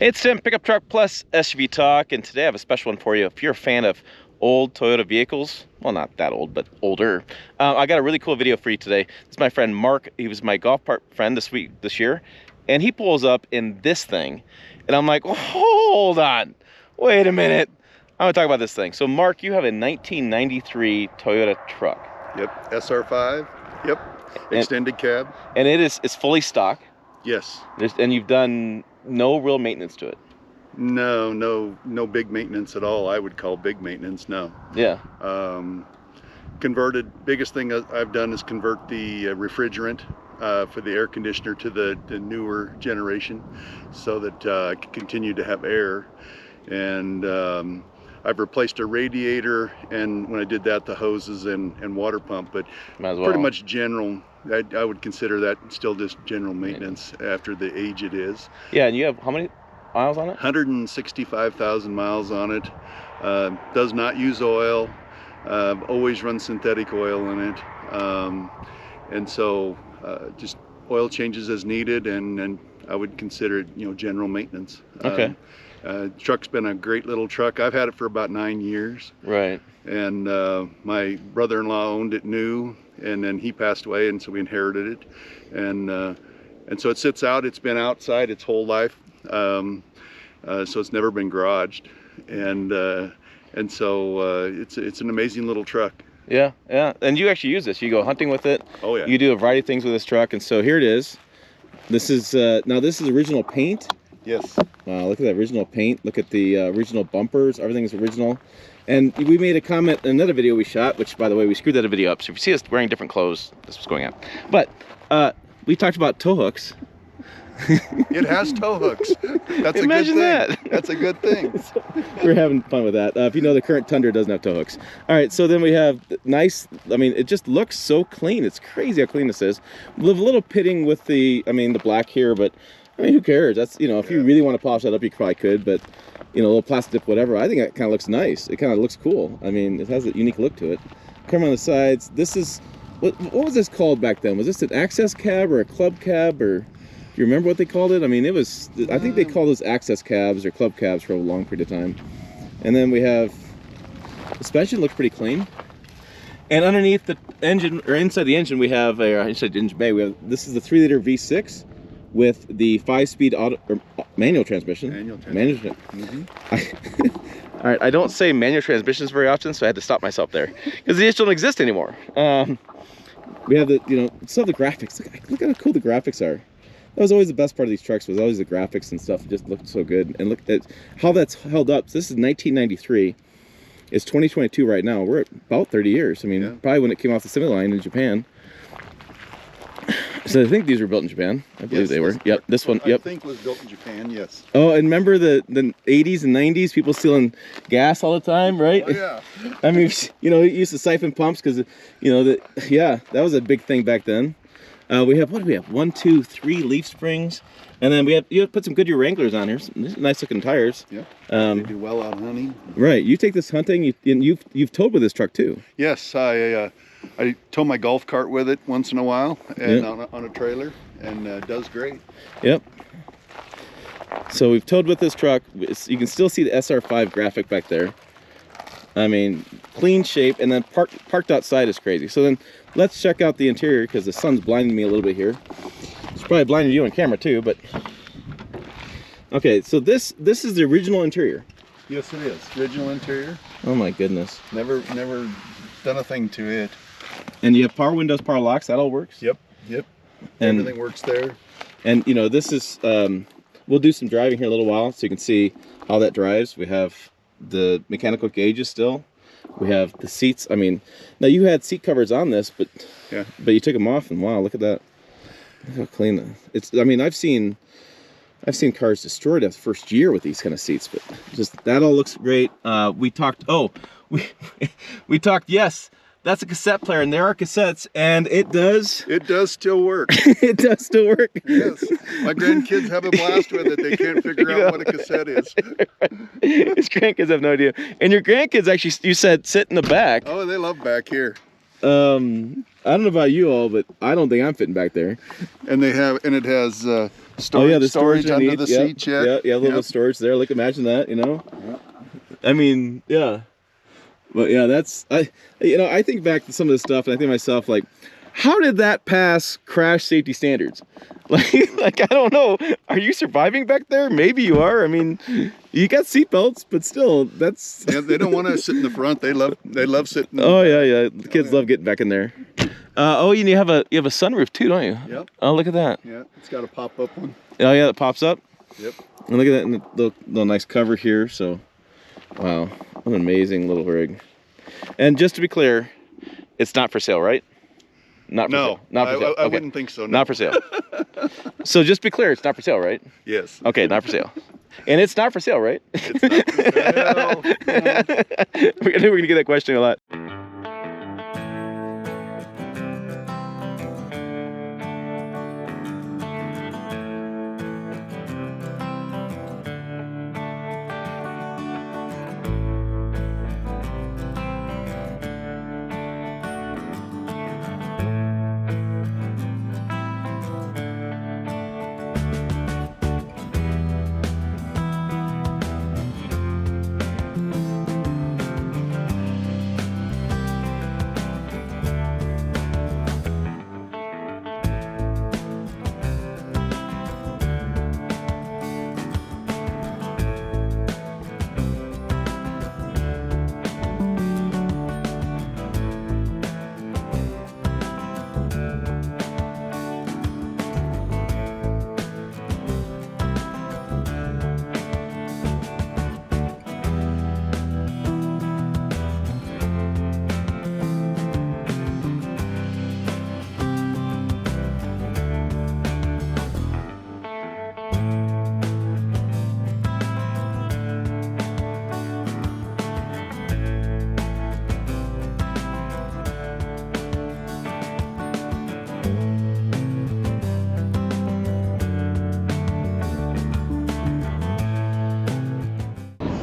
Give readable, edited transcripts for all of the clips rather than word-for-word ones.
Hey, it's Tim, Pickup Truck Plus SUV Talk, and today I have a special one for you. If you're a fan of old Toyota vehicles, well, not that old, but older, I got a really cool video for you today. This is my friend Mark. He was my golf friend this year, and he pulls up in this thing, and I'm like, hold on, wait a minute. I'm gonna talk about this thing. So, Mark, you have a 1993 Toyota truck. Yep, SR5. Yep, extended cab. And it's fully stock. Yes. And you've done no real maintenance to it. No big maintenance at all. I would call big maintenance. No. Yeah. Converted. Biggest thing I've done is convert the refrigerant for the air conditioner to the newer generation, so that I can continue to have air. And I've replaced a radiator, and when I did that, the hoses and water pump. But pretty much general. I would consider that still just general maintenance after the age it is. Yeah, and you have how many miles on it? 165,000 miles on it. Does not use oil. Always run synthetic oil in it. And so just oil changes as needed, and I would consider it, general maintenance. Okay. Truck's been a great little truck. I've had it for about 9 years. Right. And my brother-in-law owned it new, and then he passed away, and so we inherited it. And so it sits out. It's been outside its whole life, so it's never been garaged. And so it's an amazing little truck. Yeah, yeah. And you actually use this. You go hunting with it. Oh yeah. You do a variety of things with this truck, and so here it is. This is now this is original paint. Yes. Look at that original paint. Look at the original bumpers. Everything is original. And we made a comment in another video we shot, which, by the way, we screwed that video up. So if you see us wearing different clothes, this was going on. But we talked about tow hooks. It has tow hooks. That's Imagine a good thing. that. That's a good thing. So we're having fun with that. If you know, the current Tundra doesn't have tow hooks. All right, so then we have nice, I mean, it just looks so clean. It's crazy how clean this is. With a little pitting with the black here, but I mean, who cares? That's, if you really want to polish that up, you probably could, but a little plastic dip, whatever. I think that kind of looks nice. It kind of looks cool. I mean, it has a unique look to it. Come on the sides. This is, what was this called back then? Was this an access cab or a club cab, or do you remember what they called it? I mean, I think they called those access cabs or club cabs for a long period of time. And then we have, the suspension looks pretty clean. And underneath the engine, or inside the engine, we have inside the engine bay, this is the 3-liter V6 with the 5-speed manual transmission. Manual transmission. Mm-hmm. All right, I don't say manual transmissions very often, so I had to stop myself there because they just don't exist anymore. We have some of the graphics. Look how cool the graphics are. That was always the best part of these trucks, was always the graphics and stuff. It just looked so good. And look at how that's held up. So this is 1993. It's 2022 right now. We're at about 30 years. I mean, yeah. Probably when it came off the assembly line in Japan. So I think these were built in Japan. I believe they were. Yep, this one. Yep. I think was built in Japan. Yes. Oh, and remember the 80s and 90s, people stealing gas all the time, right? Oh yeah. I mean, it used to siphon pumps because, that was a big thing back then. We have, what do we have? 1, 2, 3 leaf springs, and then you put some Goodyear Wranglers on here. These are nice looking tires. Yeah. They do well out hunting. Right. You take this hunting, and you've towed with this truck too. Yes, I tow my golf cart with it once in a while, and on a trailer, and does great. Yep. So we've towed with this truck. You can still see the SR5 graphic back there. I mean, clean shape, and then parked outside is crazy. So then let's check out the interior, because the sun's blinding me a little bit here. It's probably blinding you on camera too, but okay. So this is the original interior. Yes, it is. Original interior. Oh my goodness. Never done a thing to it. And you have power windows, power locks. That all works. Yep. And everything works there. And this is we'll do some driving here in a little while, so you can see how that drives. We have the mechanical gauges still. We have the seats. I mean, now you had seat covers on this, but you took them off, and wow, look at that. Look how clean that. It's. I mean, I've seen cars destroyed after the first year with these kind of seats, but just that all looks great. We talked. Oh, we talked. Yes. That's a cassette player, and there are cassettes, and it does. It does still work. It does still work. Yes. My grandkids have a blast with it. They can't figure out what a cassette is. His grandkids have no idea. And your grandkids actually, you said, sit in the back. Oh, they love back here. I don't know about you all, but I don't think I'm fitting back there. And it has storage, Oh yeah, the storage under the yep. seats yet. Yeah, yeah, a little bit of storage there. Like, imagine that, you know. I mean, yeah. But yeah, I think back to some of this stuff, and I think to myself, like, how did that pass crash safety standards? Like I don't know. Are you surviving back there? Maybe you are. I mean, you got seatbelts, but still, that's. Yeah, they don't want to sit in the front. They love sitting. Oh yeah, yeah. The kids love getting back in there. Oh, and you have a sunroof too, don't you? Yep. Oh, look at that. Yeah, it's got a pop-up one. Oh yeah, that pops up. Yep. And look at that, and the little nice cover here. So, wow, what an amazing little rig. And just to be clear, it's not for sale, right? Not for sale. Not for sale. I wouldn't think so. No. Not for sale. So just be clear, it's not for sale, right? Yes. Okay, not for sale. And it's not for sale, right? It's not for sale. No. We're gonna get that question a lot.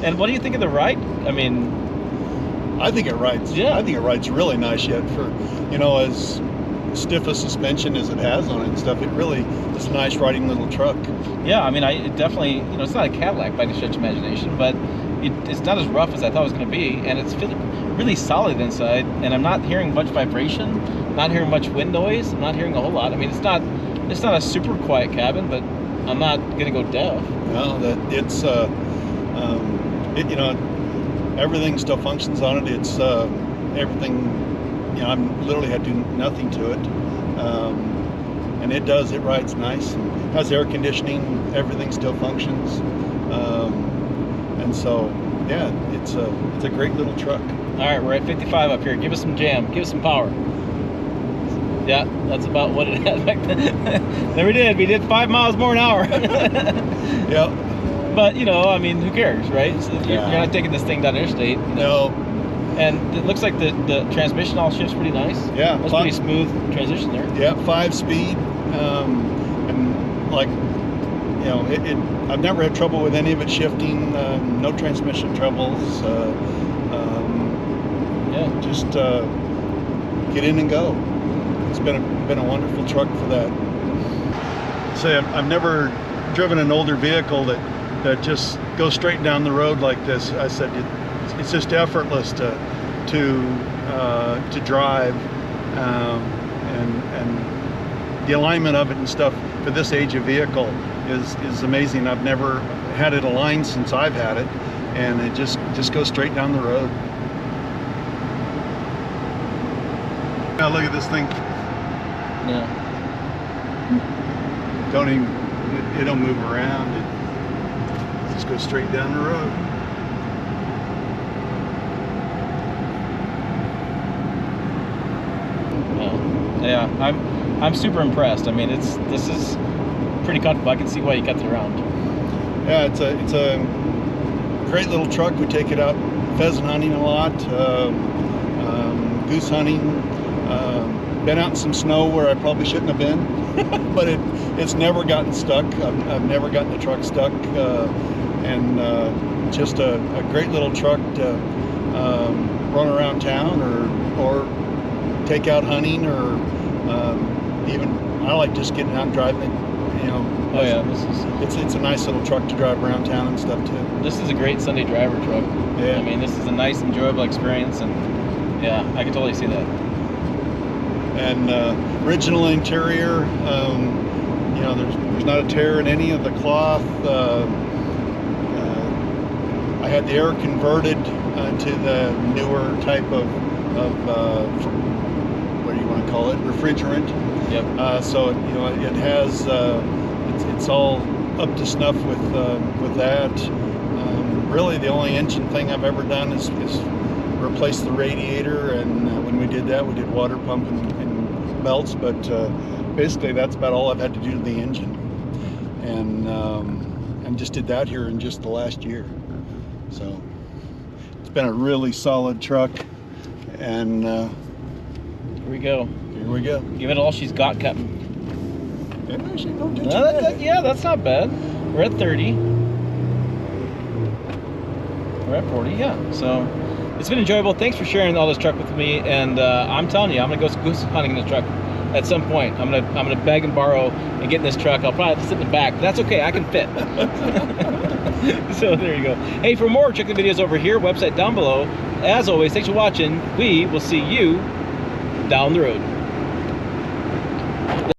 And what do you think of the ride? I mean, I think it rides. Yeah. I think it rides really nice yet for, as stiff a suspension as it has on it and stuff. It really is a nice riding little truck. yeah, I mean, it definitely, it's not a Cadillac by any stretch of imagination, but it's not as rough as I thought it was going to be, and it's really solid inside, and I'm not hearing much vibration, not hearing much wind noise, I'm not hearing a whole lot. I mean, it's not a super quiet cabin, but I'm not going to go deaf. No, that it's everything still functions on it. It's everything. I'm literally had to do nothing to it, and it rides nice. And has air conditioning. Everything still functions, and so yeah, it's a great little truck. All right, we're at 55 up here. Give us some jam. Give us some power. Yeah, that's about what it had back then. There we did. We did 5 miles more an hour. Yep. But I mean, who cares, right? So you're not taking this thing down interstate. No. And it looks like the transmission all shifts pretty nice. Yeah. That's pretty smooth transition there. Yeah, 5-speed, and like, I've never had trouble with any of it shifting. No transmission troubles. Yeah. Just get in and go. It's been a wonderful truck for that. Say, I've never driven an older vehicle that just goes straight down the road like this. I said it's just effortless to drive, and the alignment of it and stuff for this age of vehicle is amazing. I've never had it aligned since I've had it, and it just goes straight down the road. Now look at this thing. Yeah. It don't move around. It just goes straight down the road. Yeah, I'm super impressed. I mean, this is pretty comfortable. I can see why you kept it around. Yeah, it's a great little truck. We take it out pheasant hunting a lot, goose hunting. Been out in some snow where I probably shouldn't have been, but it's never gotten stuck. I've never gotten the truck stuck, and just a great little truck to run around town or take out hunting, or even I like just getting out and driving it. You know. Oh yeah, It's a nice little truck to drive around town and stuff too. this is a great Sunday driver truck. Yeah. I mean, this is a nice, enjoyable experience, and yeah, I can totally see that. And original interior, you know, there's not a tear in any of the cloth. I had the air converted to the newer type of what do you want to call it, refrigerant. Yep. So you know, it has it's all up to snuff with that. Really, the only engine thing I've ever done is replace the radiator, and when we did that, we did water pump and belts. But basically, that's about all I've had to do to the engine, and just did that here in just the last year. So it's been a really solid truck, and Here we go. here we go. Give it all she's got, Captain. It actually don't do too No, bad. yeah, that's not bad. We're at 30. We're at 40, yeah. So it's been enjoyable. Thanks for sharing all this truck with me. And I'm telling you, I'm gonna go goose hunting in this truck at some point. I'm gonna beg and borrow and get in this truck. I'll probably have to sit in the back, but that's okay. I can fit. So there you go. Hey, for more, check the videos over here. Website down below. As always, thanks for watching. We will see you down the road.